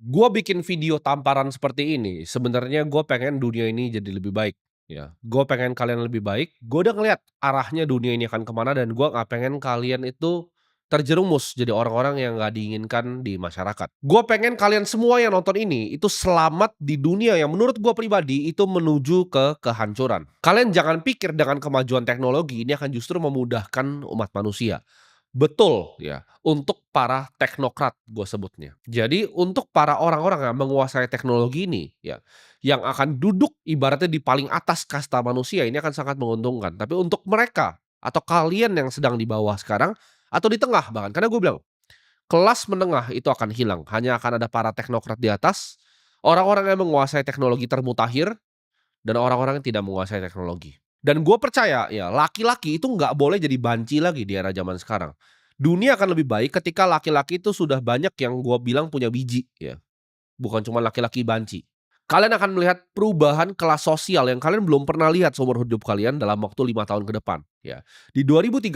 Gua bikin video tamparan seperti ini, sebenarnya gue pengen dunia ini jadi lebih baik, ya. Gue pengen kalian lebih baik, gue udah ngelihat arahnya dunia ini akan kemana dan gue nggak pengen kalian itu terjerumus jadi orang-orang yang nggak diinginkan di masyarakat. Gue pengen kalian semua yang nonton ini, itu selamat di dunia yang menurut gue pribadi itu menuju ke kehancuran. Kalian jangan pikir dengan kemajuan teknologi ini akan justru memudahkan umat manusia. Betul, ya, untuk para teknokrat gue sebutnya. Jadi untuk para orang-orang yang menguasai teknologi ini, ya, yang akan duduk ibaratnya di paling atas kasta manusia ini akan sangat menguntungkan. Tapi untuk mereka atau kalian yang sedang di bawah sekarang atau di tengah bahkan, karena gue bilang kelas menengah itu akan hilang, hanya akan ada para teknokrat di atas, orang-orang yang menguasai teknologi termutakhir, dan orang-orang yang tidak menguasai teknologi. Dan gue percaya ya laki-laki itu nggak boleh jadi banci lagi di era zaman sekarang. Dunia akan lebih baik ketika laki-laki itu sudah banyak yang gue bilang punya biji ya, bukan cuma laki-laki banci. Kalian akan melihat perubahan kelas sosial yang kalian belum pernah lihat seumur hidup kalian dalam waktu 5 tahun ke depan ya. Di 2030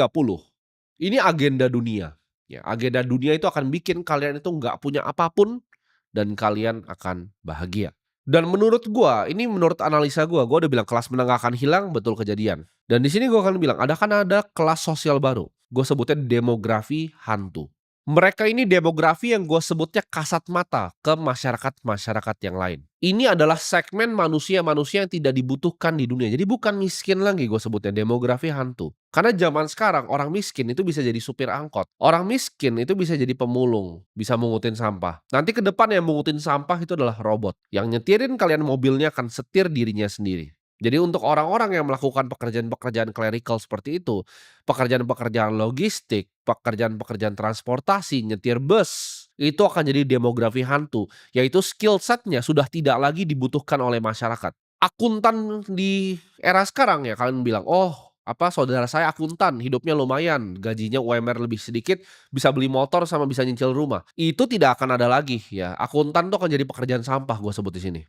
ini agenda dunia ya, agenda dunia itu akan bikin kalian itu nggak punya apapun dan kalian akan bahagia. Dan menurut gua, ini menurut analisa gua udah bilang kelas menengah akan hilang, betul kejadian. Dan di sini gua akan bilang, ada kelas sosial baru. Gue sebutnya demografi hantu. Mereka ini demografi yang gue sebutnya kasat mata ke masyarakat-masyarakat yang lain. Ini adalah segmen manusia-manusia yang tidak dibutuhkan di dunia. Jadi bukan miskin lagi gue sebutnya demografi hantu. Karena zaman sekarang orang miskin itu bisa jadi supir angkot. Orang miskin itu bisa jadi pemulung, bisa mungutin sampah. Nanti ke depan yang mungutin sampah itu adalah robot. Yang nyetirin kalian mobilnya akan setir dirinya sendiri. Jadi untuk orang-orang yang melakukan pekerjaan-pekerjaan clerical seperti itu, pekerjaan-pekerjaan logistik, pekerjaan-pekerjaan transportasi, nyetir bus, itu akan jadi demografi hantu, yaitu skill set-nya sudah tidak lagi dibutuhkan oleh masyarakat. Akuntan di era sekarang ya kalian bilang, "Oh, apa saudara saya akuntan, hidupnya lumayan, gajinya UMR lebih sedikit, bisa beli motor sama bisa nyicil rumah." Itu tidak akan ada lagi ya. Akuntan tuh akan jadi pekerjaan sampah gua sebut di sini.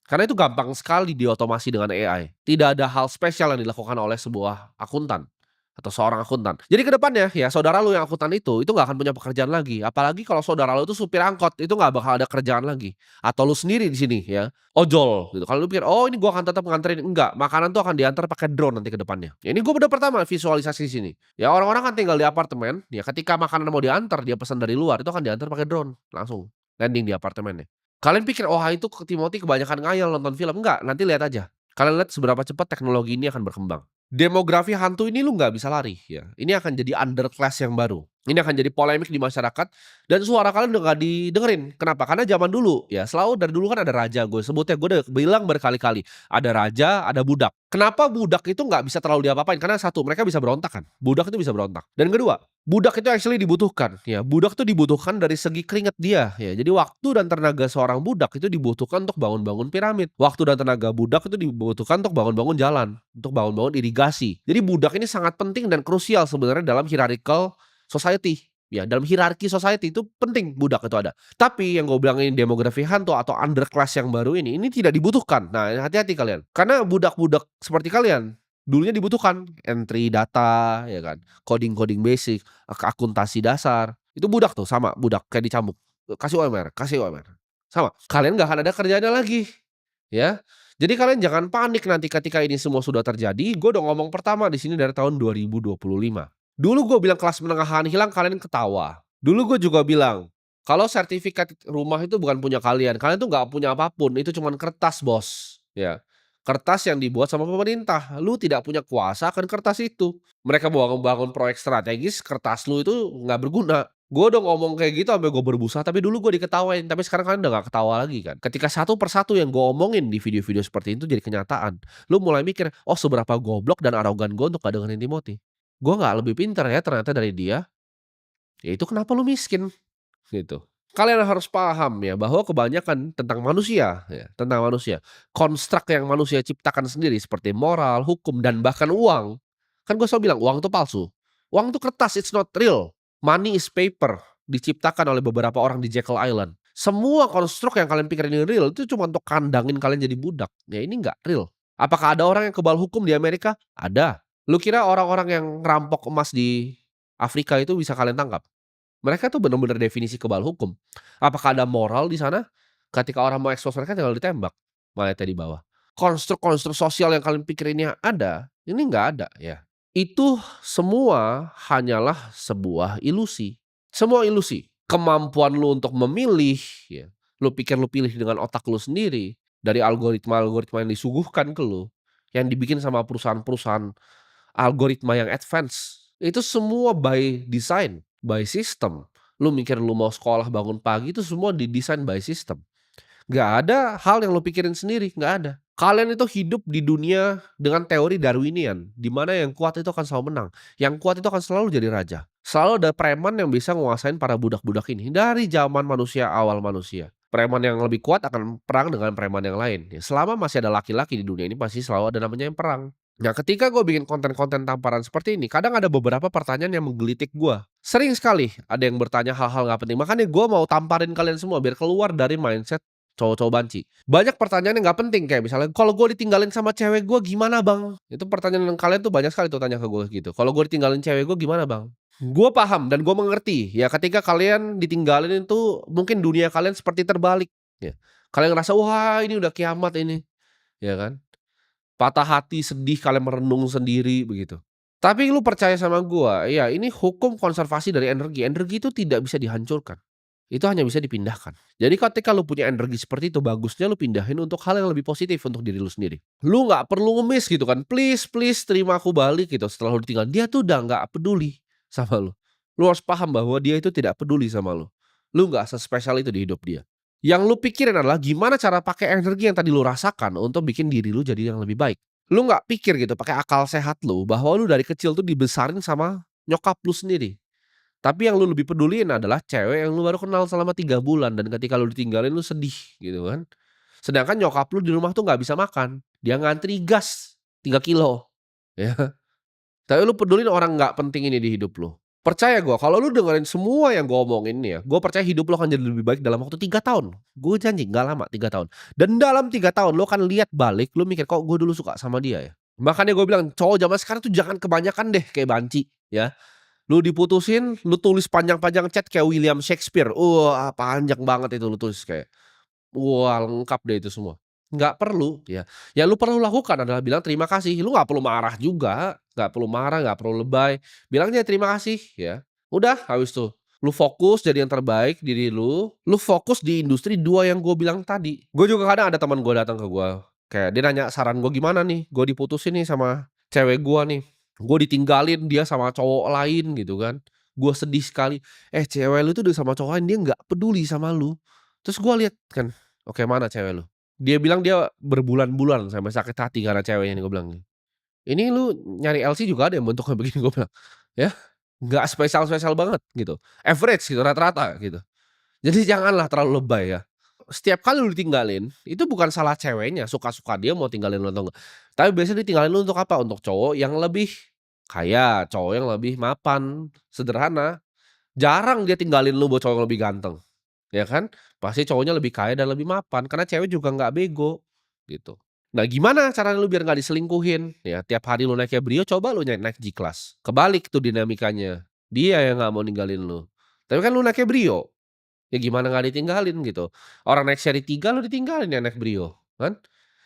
Karena itu gampang sekali diotomasi dengan AI. Tidak ada hal spesial yang dilakukan oleh sebuah akuntan atau seorang akuntan. Jadi ke depannya ya saudara lu yang akuntan itu nggak akan punya pekerjaan lagi. Apalagi kalau saudara lu itu supir angkot, itu nggak bakal ada kerjaan lagi. Atau lu sendiri di sini ya, ojol gitu. Kalau lu pikir, "Oh ini gua akan tetap nganterin," enggak, makanan tuh akan diantar pakai drone nanti ke depannya. Ya ini gua udah pertama visualisasi di sini. Ya orang-orang kan tinggal di apartemen, ya ketika makanan mau diantar, dia pesan dari luar, itu akan diantar pakai drone, langsung landing di apartemennya. Kalian pikir, "Oh itu ke Timothy kebanyakan ngayal nonton film." Enggak, nanti lihat aja. Kalian lihat seberapa cepat teknologi ini akan berkembang. Demografi hantu ini lu nggak bisa lari ya. Ini akan jadi underclass yang baru. Ini akan jadi polemik di masyarakat dan suara kalian udah nggak didengerin. Kenapa? Karena zaman dulu ya selalu dari dulu kan ada raja, gue sebutnya gue udah bilang berkali-kali, ada raja, ada budak. Kenapa budak itu nggak bisa terlalu diapa-apain? Karena satu, mereka bisa berontak kan. Budak itu bisa berontak. Dan kedua, budak itu actually dibutuhkan ya. Budak itu dibutuhkan dari segi keringat dia ya. Jadi waktu dan tenaga seorang budak itu dibutuhkan untuk bangun-bangun piramid. Waktu dan tenaga budak itu dibutuhkan untuk bangun-bangun jalan, untuk bangun-bangun irigasi. Jadi budak ini sangat penting dan krusial sebenarnya dalam hierarchical society. Ya, dalam hierarki society itu penting budak itu ada. Tapi yang gue bilang ini demografi hantu atau underclass yang baru ini tidak dibutuhkan. Nah, hati-hati kalian. Karena budak-budak seperti kalian dulunya dibutuhkan entry data, ya kan, coding-coding basic, akuntansi dasar. Itu budak tuh sama budak kayak dicambuk. Kasih UMR, kasih UMR. Sama. Kalian nggak akan ada kerjaannya lagi, ya. Jadi kalian jangan panik nanti ketika ini semua sudah terjadi. Gue udah ngomong pertama di sini dari tahun 2025. Dulu gue bilang kelas menengah hilang, kalian ketawa. Dulu gue juga bilang, kalau sertifikat rumah itu bukan punya kalian tuh nggak punya apapun, itu cuman kertas bos, ya. Kertas yang dibuat sama pemerintah, lu tidak punya kuasa akan kertas itu. Mereka mau bangun proyek strategis, kertas lu itu nggak berguna. Gue udah ngomong kayak gitu sampai gue berbusa, tapi dulu gue diketawain, tapi sekarang kalian udah gak ketawa lagi kan. Ketika satu persatu yang gue omongin di video-video seperti itu jadi kenyataan, lu mulai mikir, oh seberapa goblok dan arogan gue untuk gak dengerin Timothy. Gue nggak lebih pintar ya ternyata dari dia, ya itu kenapa lu miskin, gitu. Kalian harus paham ya bahwa kebanyakan tentang manusia ya, tentang manusia. Konstruk yang manusia ciptakan sendiri seperti moral, hukum, dan bahkan uang. Kan gue selalu bilang uang itu palsu. Uang itu kertas, it's not real. Money is paper, diciptakan oleh beberapa orang di Jekyll Island. Semua konstruk yang kalian pikir ini real itu cuma untuk kandangin kalian jadi budak. Ya ini nggak real. Apakah ada orang yang kebal hukum di Amerika? Ada. Lu kira orang-orang yang ngerampok emas di Afrika itu bisa kalian tangkap? Mereka tuh benar-benar definisi kebal hukum. Apakah ada moral di sana? Ketika orang mau expose mereka tinggal ditembak, mayatnya di bawah. Konstruk-konstruk sosial yang kalian pikir ini ada, ini nggak ada ya. Itu semua hanyalah sebuah ilusi. Semua ilusi. Kemampuan lu untuk memilih ya, lu pikir lu pilih dengan otak lu sendiri, dari algoritma-algoritma yang disuguhkan ke lu, yang dibikin sama perusahaan-perusahaan algoritma yang advance, itu semua by design, by system. Lu mikir lu mau sekolah bangun pagi itu semua didesain by system. Nggak ada hal yang lu pikirin sendiri, nggak ada. Kalian itu hidup di dunia dengan teori Darwinian, di mana yang kuat itu akan selalu menang, yang kuat itu akan selalu jadi raja. Selalu ada preman yang bisa nguasain para budak-budak ini, dari zaman manusia, awal manusia. Preman yang lebih kuat akan perang dengan preman yang lain. Ya, selama masih ada laki-laki di dunia ini pasti selalu ada namanya yang perang. Nah, ketika gue bikin konten-konten tamparan seperti ini, kadang ada beberapa pertanyaan yang menggelitik gue. Sering sekali ada yang bertanya hal-hal nggak penting, makanya gue mau tamparin kalian semua biar keluar dari mindset cowok-cowok banci. Banyak pertanyaan yang nggak penting kayak misalnya, "Kalau gue ditinggalin sama cewek gue gimana, Bang?" Itu pertanyaan yang kalian tuh banyak sekali tuh tanya ke gue gitu, "Kalau gue ditinggalin cewek gue gimana, Bang?" Gue paham dan gue mengerti ya ketika kalian ditinggalin itu mungkin dunia kalian seperti terbalik ya. Kalian ngerasa, "Wah, ini udah kiamat ini." Ya kan? Patah hati, sedih, kalian merenung sendiri begitu. Tapi lu percaya sama gua, ya ini hukum konservasi dari energi. Energi itu tidak bisa dihancurkan. Itu hanya bisa dipindahkan. Jadi ketika lu punya energi seperti itu, bagusnya lu pindahin untuk hal yang lebih positif untuk diri lu sendiri. Lu nggak perlu ngemis gitu kan, "Please please terima aku balik," gitu setelah lu ditinggal. Dia tuh udah nggak peduli sama lu. Lu harus paham bahwa dia itu tidak peduli sama lu. Lu nggak sespesial itu di hidup dia. Yang lu pikirin adalah gimana cara pakai energi yang tadi lu rasakan untuk bikin diri lu jadi yang lebih baik. Lu nggak pikir gitu pakai akal sehat lu bahwa lu dari kecil tuh dibesarin sama nyokap lu sendiri. Tapi yang lu lebih peduliin adalah cewek yang lu baru kenal selama 3 bulan dan ketika lu ditinggalin lu sedih gitu kan. Sedangkan nyokap lu di rumah tuh nggak bisa makan, dia ngantri gas 3 kilo ya. Tapi lu pedulin orang nggak penting ini di hidup lu. Percaya gua kalau lu dengerin semua yang gua omongin nih ya, gua percaya hidup lu akan jadi lebih baik dalam waktu 3 tahun. Gue janji nggak lama 3 tahun. Dan dalam 3 tahun lu akan lihat balik, lu mikir, "Kok gue dulu suka sama dia ya?" Makanya gue bilang cowok zaman sekarang tuh jangan kebanyakan deh kayak banci ya. Lu diputusin, lu tulis panjang-panjang chat kayak William Shakespeare. Wah, panjang banget itu lu tulis kayak wah, lengkap deh itu semua. Nggak perlu, ya. Yang lu perlu lakukan adalah bilang terima kasih. Lu nggak perlu marah juga, nggak perlu marah, nggak perlu lebay. Bilang aja terima kasih, ya. Udah, habis tuh. Lu fokus jadi yang terbaik diri lu fokus di industri 2 yang gue bilang tadi. Gue juga kadang ada teman gue datang ke gue, kayak dia nanya saran gue gimana nih, gue diputusin nih sama cewek gue nih. Gue ditinggalin dia sama cowok lain gitu kan. Gue sedih sekali, cewek lu tuh udah sama cowok lain, dia nggak peduli sama lu. Terus gue lihat kan, "Oke, mana cewek lu?" Dia bilang dia berbulan-bulan sampai sakit hati karena ceweknya nih, gue bilang, "Ini lu nyari LC juga ada yang bentuknya begini," gue bilang, ya. Nggak spesial-spesial banget gitu, average gitu, rata-rata gitu. Jadi janganlah terlalu lebay ya. Setiap kali lu ditinggalin, itu bukan salah ceweknya, suka-suka dia mau tinggalin lu atau enggak. Tapi biasanya ditinggalin lu untuk apa? Untuk cowok yang lebih kaya, cowok yang lebih mapan, sederhana. Jarang dia tinggalin lu buat cowok yang lebih ganteng. Ya kan? Pasti cowoknya lebih kaya dan lebih mapan, karena cewek juga nggak bego, gitu. Nah, gimana caranya lu biar nggak diselingkuhin? Ya tiap hari lu naik Brio, coba lu naik J-Class. Kebalik tuh dinamikanya. Dia yang nggak mau ninggalin lu. Tapi kan lu naiknya Brio, ya gimana nggak ditinggalin gitu. Orang naik seri 3 lu ditinggalin yang naik Brio, kan?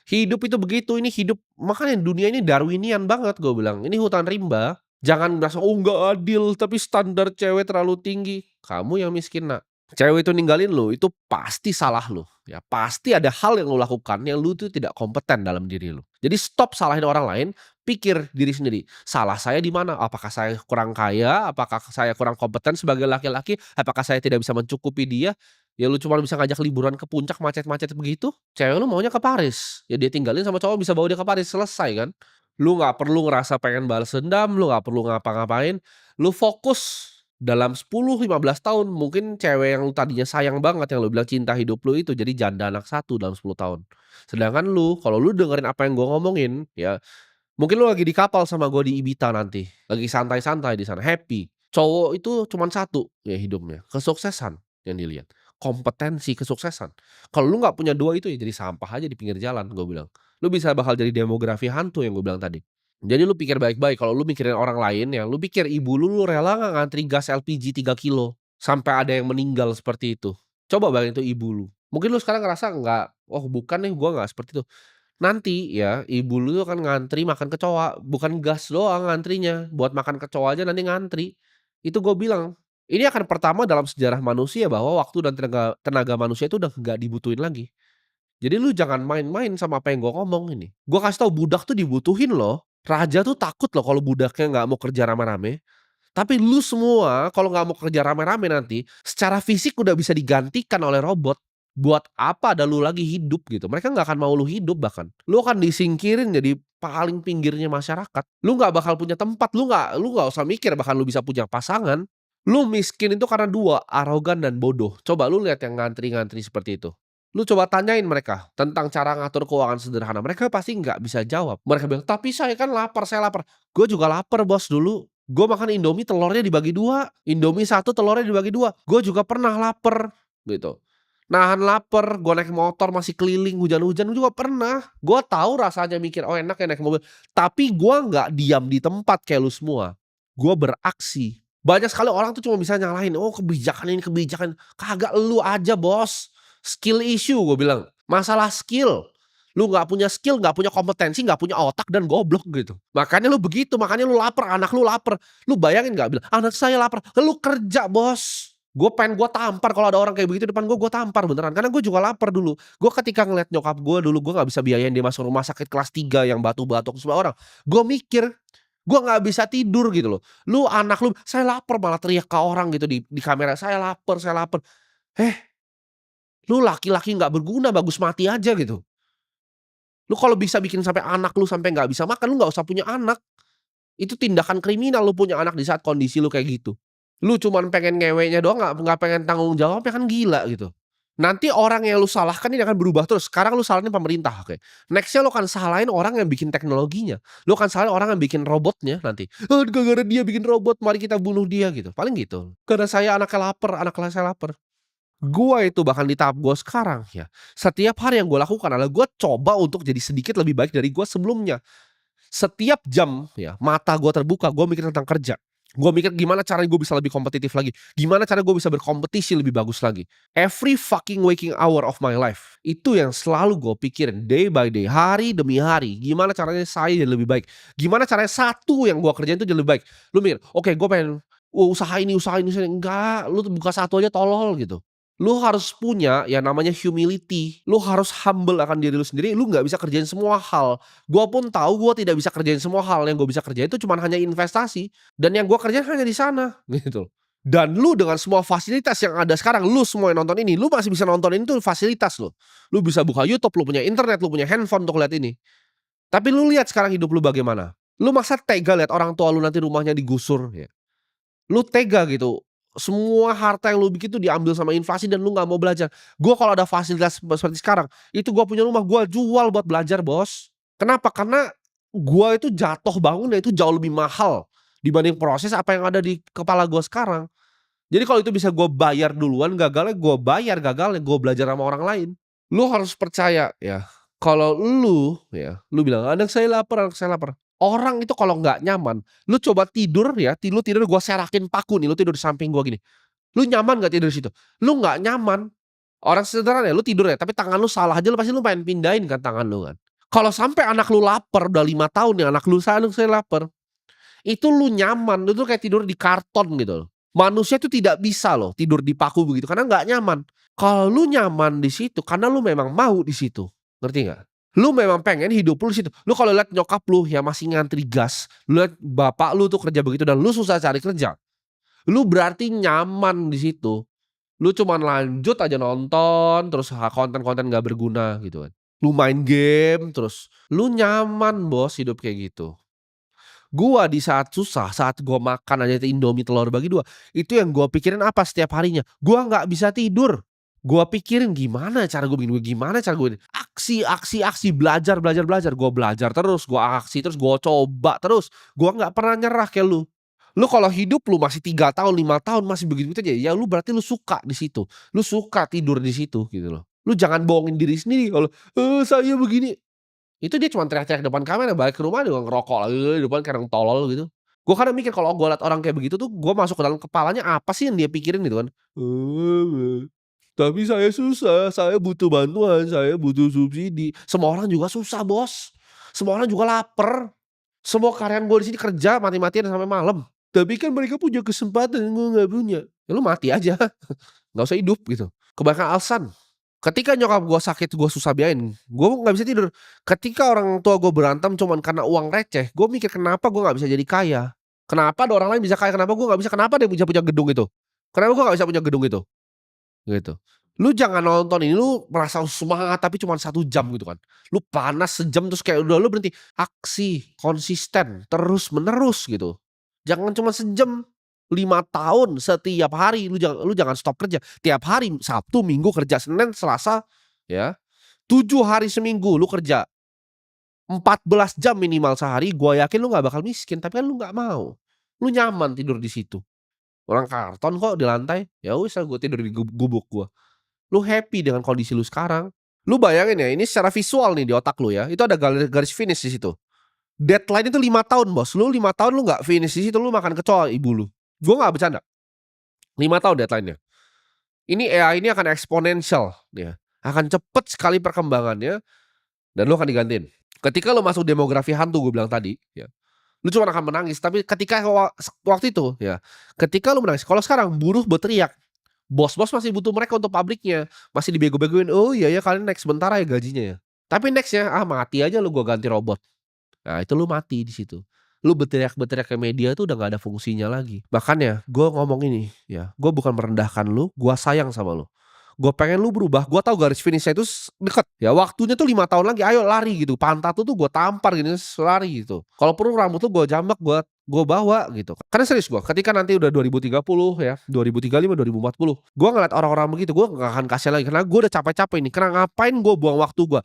Hidup itu begitu, ini hidup makanya dunia ini Darwinian banget gue bilang, ini hutan rimba. Jangan merasa, "Oh nggak adil, tapi standar cewek terlalu tinggi." Kamu yang miskin, Nak. Cewek itu ninggalin lu, itu pasti salah lu, ya. Pasti ada hal yang lu lakukan yang lu tuh tidak kompeten dalam diri lu. Jadi stop salahin orang lain, pikir diri sendiri, "Salah saya di mana? Apakah saya kurang kaya? Apakah saya kurang kompeten sebagai laki-laki? Apakah saya tidak bisa mencukupi dia?" Ya lu cuma bisa ngajak liburan ke puncak macet-macet begitu, cewek lu maunya ke Paris, ya dia tinggalin sama cowok bisa bawa dia ke Paris, selesai kan. Lu nggak perlu ngerasa pengen balas dendam, lu nggak perlu ngapa-ngapain, lu fokus dalam 10, 15 tahun mungkin cewek yang lu tadinya sayang banget, yang lu bilang cinta hidup lu itu jadi janda anak satu dalam 10 tahun. Sedangkan lu, kalau lu dengerin apa yang gua ngomongin, ya mungkin lu lagi di kapal sama gua di Ibita nanti, lagi santai-santai di sana, happy. Cowok itu cuman satu ya hidupnya, kesuksesan yang dilihat, kompetensi, kesuksesan. Kalau lu nggak punya 2 itu ya jadi sampah aja di pinggir jalan, gua bilang. Lu bisa bakal jadi demografi hantu yang gua bilang tadi. Jadi lu pikir baik-baik, kalau lu mikirin orang lain ya, lu pikir ibu lu rela nggak ngantri gas LPG 3 kilo, sampai ada yang meninggal seperti itu. Coba bayangin itu ibu lu. Mungkin lu sekarang ngerasa nggak, "Oh bukan nih, gua nggak seperti itu." Nanti ya, ibu lu tuh akan ngantri makan kecoa, bukan gas doang ngantrinya, buat makan kecoa aja nanti ngantri. Itu gue bilang, ini akan pertama dalam sejarah manusia bahwa waktu dan tenaga tenaga manusia itu udah nggak dibutuhin lagi. Jadi lu jangan main-main sama apa yang gue ngomong ini. Gue kasih tahu budak tuh dibutuhin loh. Raja tuh takut loh kalau budaknya nggak mau kerja rame-rame. Tapi lu semua kalau nggak mau kerja rame-rame nanti, secara fisik udah bisa digantikan oleh robot. Buat apa ada lu lagi hidup gitu, mereka nggak akan mau lu hidup bahkan. Lu akan disingkirin jadi paling pinggirnya masyarakat. Lu nggak bakal punya tempat, lu nggak usah mikir bahkan lu bisa punya pasangan. Lu miskin itu karena 2 arogan dan bodoh. Coba lu lihat yang ngantri-ngantri seperti itu. Lu coba tanyain mereka tentang cara ngatur keuangan sederhana, mereka pasti nggak bisa jawab. Mereka bilang, "Tapi saya kan lapar, saya lapar." Gue juga lapar Bos dulu. Gue makan Indomie telurnya dibagi 2, Indomie satu telurnya dibagi 2. Gue juga pernah lapar, gitu. Nahan lapar, gue naik motor masih keliling hujan-hujan juga pernah. Gue tahu rasanya mikir, "Oh enak ya naik mobil." Tapi gue nggak diam di tempat kayak lu semua. Gue beraksi. Banyak sekali orang tuh cuma bisa nyalahin, "Oh kebijakan ini, kebijakan." Kagak, lu aja Bos. Skill issue gue bilang, masalah skill. Lu nggak punya skill, nggak punya kompetensi, nggak punya otak dan goblok gitu. Makanya lu begitu, makanya lu lapar, anak lu lapar. Lu bayangin nggak bilang, "Anak saya lapar." Lu kerja Bos. Gue tampar kalau ada orang kayak begitu depan gue tampar beneran. Karena gue juga lapar dulu. Gue ketika ngeliat nyokap gue dulu, gue nggak bisa biayain dia masuk rumah sakit kelas 3 yang batuk-batuk semua orang. Gue mikir, gue nggak bisa tidur gitu loh. Lu anak lu, "Saya lapar," malah teriak ke orang gitu di kamera, "Saya lapar, saya lapar." Eh, lu laki-laki nggak berguna, bagus mati aja gitu. Lu kalau bisa bikin sampai anak lu sampai nggak bisa makan, lu nggak usah punya anak. Itu tindakan kriminal lu punya anak di saat kondisi lu kayak gitu. Lu cuman pengen ngewenya doang, nggak pengen tanggung jawab, ya kan gila gitu. Nanti orang yang lu salahkan ini akan berubah terus. Sekarang lu salahin pemerintah, oke. Next-nya lu akan salahin orang yang bikin teknologinya. Lu akan salahin orang yang bikin robotnya nanti. Gara-gara dia bikin robot, mari kita bunuh dia," gitu. Paling gitu. "Karena saya anaknya lapar, anak saya lapar." Gua itu bahkan di tahap gua sekarang ya, setiap hari yang gua lakukan adalah gua coba untuk jadi sedikit lebih baik dari gua sebelumnya. Setiap jam ya, mata gua terbuka, gua mikir tentang kerja. Gua mikir gimana caranya gua bisa lebih kompetitif lagi, gimana cara gua bisa berkompetisi lebih bagus lagi. Every fucking waking hour of my life, itu yang selalu gua pikirin day by day, hari demi hari, gimana caranya saya jadi lebih baik, gimana caranya satu yang gua kerjain itu jadi lebih baik. Lu mikir, "Oke gua pengen, usaha ini," enggak, lu tuh buka satu aja tolol gitu. Lu harus punya yang namanya humility, lu harus humble akan diri lu sendiri, lu nggak bisa kerjain semua hal. Gua pun tahu gua tidak bisa kerjain semua hal, yang gua bisa kerjain itu cuman hanya investasi, dan yang gua kerjain hanya di sana, gitu. Dan lu dengan semua fasilitas yang ada sekarang, lu semua yang nonton ini, lu masih bisa nonton ini tuh fasilitas loh. Lu bisa buka YouTube, lu punya internet, lu punya handphone untuk lihat ini. Tapi lu lihat sekarang hidup lu bagaimana? Lu masa tega lihat orang tua lu nanti rumahnya digusur ya? Lu tega gitu, semua harta yang lu bikin tuh diambil sama inflasi dan lu nggak mau belajar. Gua kalau ada fasilitas seperti sekarang, itu gua punya rumah, gua jual buat belajar Bos. Kenapa? Karena gua itu jatuh bangunnya itu jauh lebih mahal dibanding proses apa yang ada di kepala gua sekarang. Jadi kalau itu bisa gua bayar duluan, gagalnya gua bayar gagalnya, gua belajar sama orang lain. Lu harus percaya ya, kalau lu ya, lu bilang, anak saya lapar." Orang itu kalau nggak nyaman, lu coba tidur ya, lu tidur gua serakin paku nih, lu tidur di samping gua gini, lu nyaman nggak tidur di situ? Lu nggak nyaman. Orang sederhana ya, lu tidur ya, tapi tangan lu salah aja lu pasti lu pengen pindahin kan tangan lu kan. Kalau sampai anak lu lapar, udah 5 tahun nih anak lu, "Anak saya lapar." Itu lu nyaman, lu tuh kayak tidur di karton gitu loh. Manusia itu tidak bisa loh tidur di paku begitu, karena nggak nyaman. Kalau lu nyaman di situ karena lu memang mau di situ, ngerti nggak? Lu memang pengen hidup lu di situ. Lu kalau lihat nyokap lu yang masih ngantri gas, lu lihat bapak lu tuh kerja begitu dan lu susah cari kerja, lu berarti nyaman di situ. Lu cuman lanjut aja nonton, terus konten-konten nggak berguna gitu kan. Lu main game terus, lu nyaman Bos hidup kayak gitu. Gua di saat susah, saat gua makan aja Indomie telur bagi 2, itu yang gua pikirin apa setiap harinya, gua nggak bisa tidur. Gua pikirin gimana cara gua bikin, gimana cara gua ini, aksi aksi aksi, belajar belajar belajar, gua belajar terus, gua aksi terus, gua coba terus, gua nggak pernah nyerah kayak lu. Lu kalau hidup lu masih 3 tahun, 5 tahun masih begitu-begitu aja, ya lu berarti lu suka di situ, lu suka tidur di situ gitu loh. Lu jangan bohongin diri sendiri kalau, saya begini." Itu dia cuman teriak-teriak depan kamera, balik ke rumah juga ngerokok lagi di depan kayak orang tolol gitu. Gua kadang mikir kalau gua liat orang kayak begitu tuh, gua masuk ke dalam kepalanya apa sih yang dia pikirin gitu kan. Tapi saya susah, saya butuh bantuan, saya butuh subsidi. Semua orang juga susah, Bos. Semua orang juga laper. Semua karyawan gue di sini kerja mati-matian sampai malam. Tapi kan mereka punya kesempatan, gue nggak punya. Ya lu mati aja, nggak usah hidup gitu. Kebanyakan alasan. Ketika nyokap gue sakit, gue susah biayain, gue nggak bisa tidur. Ketika orang tua gue berantem cuman karena uang receh, gue mikir kenapa gue nggak bisa jadi kaya? Kenapa ada orang lain bisa kaya, kenapa gue nggak bisa? Kenapa dia bisa punya gedung itu? Kenapa gue nggak bisa punya gedung itu? Gitu. Lu jangan nonton ini, lu merasa semangat tapi cuman 1 jam gitu kan. Lu panas sejam terus kayak udah lu berhenti. Aksi, konsisten, terus menerus gitu. Jangan cuma sejam, 5 tahun setiap hari lu jangan stop kerja. Tiap hari Sabtu, Minggu kerja, Senin, Selasa, ya. 7 hari seminggu lu kerja, 14 jam minimal sehari, gua yakin lu nggak bakal miskin, tapi kan lu nggak mau. Lu nyaman tidur di situ. Orang karton kok di lantai, ya wis ah gua tidur di gubuk gua. Lu happy dengan kondisi lu sekarang. Lu bayangin ya, ini secara visual nih di otak lu ya, itu ada garis finish di situ. Deadline itu 5 tahun, Bos. Lu 5 tahun lu nggak finish di situ, lu makan kecoa ibu lu. Gua nggak bercanda, 5 tahun deadline-nya. Ini AI ini akan eksponensial ya, akan cepet sekali perkembangannya dan lu akan digantiin. Ketika lu masuk demografi hantu gue bilang tadi ya, lu cuma akan menangis, tapi ketika waktu itu ya, ketika lu menangis, kalau sekarang buruh berteriak, bos-bos masih butuh mereka untuk pabriknya, masih dibego-begoin, "Oh iya ya kalian naik sebentar ya gajinya ya." Tapi next-nya, "Ah mati aja lu gua ganti robot." Nah itu lu mati di situ. Lu berteriak-berteriak ke media tuh udah nggak ada fungsinya lagi. Makanya gua ngomong ini ya, gua bukan merendahkan lu, gua sayang sama lu. Gua pengen lu berubah, gua tahu garis finish-nya itu deket, ya waktunya tuh 5 tahun lagi, ayo lari gitu, pantat lu tuh gua tampar gini, lari gitu. Kalau perlu rambut lu gua jambak, gua bawa gitu. Karena serius gua, ketika nanti udah 2030 ya, 2035, 2040, gua ngeliat orang-orang begitu, gua nggak akan kasihan lagi, karena gua udah capek-capek nih, karena ngapain gua buang waktu gua.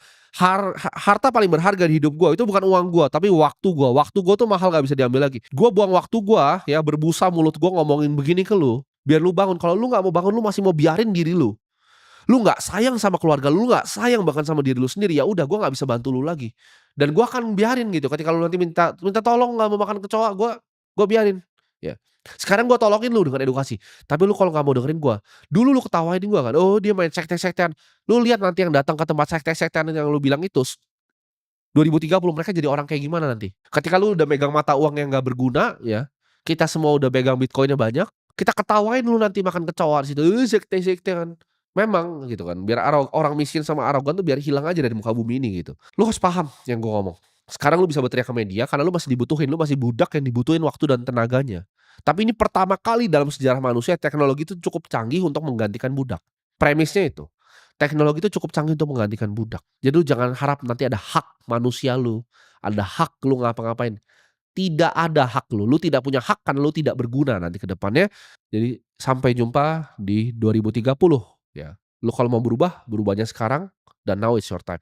Harta paling berharga di hidup gua itu bukan uang gua, tapi waktu gua. Waktu gua tuh mahal gak bisa diambil lagi. Gua buang waktu gua ya, berbusa mulut gua ngomongin begini ke lu, biar lu bangun. Kalau lu nggak mau bangun, lu masih mau biarin diri lu nggak sayang sama keluarga lu nggak sayang bahkan sama diri lu sendiri, ya udah gua nggak bisa bantu lu lagi. Dan gua akan biarin gitu ketika lu nanti minta minta tolong nggak mau makan kecoa, gua biarin, ya. Sekarang gua tolongin lu dengan edukasi, tapi lu kalau nggak mau dengerin gua, dulu lu ketawain gua kan, "Oh dia main sekte-sektean." Lu lihat nanti yang datang ke tempat sekte-sektean yang lu bilang itu 2030 mereka jadi orang kayak gimana nanti. Ketika lu udah megang mata uang yang nggak berguna ya, kita semua udah pegang Bitcoin-nya banyak, kita ketawain lu nanti makan kecoa di situ, sekte-sektean." Memang gitu kan, biar orang miskin sama arogan tuh biar hilang aja dari muka bumi ini gitu. Lu harus paham yang gua ngomong. Sekarang lu bisa berteriak ke media karena lu masih dibutuhin, lu masih budak yang dibutuhin waktu dan tenaganya. Tapi ini pertama kali dalam sejarah manusia teknologi itu cukup canggih untuk menggantikan budak. Premisnya itu. Teknologi itu cukup canggih untuk menggantikan budak. Jadi lu jangan harap nanti ada hak manusia lu, ada hak lu ngapa-ngapain. Tidak ada hak lu, lu tidak punya hak karena lu tidak berguna nanti ke depannya. Jadi sampai jumpa di 2030 ya. Lu kalau mau berubah, berubahnya sekarang dan now is your time.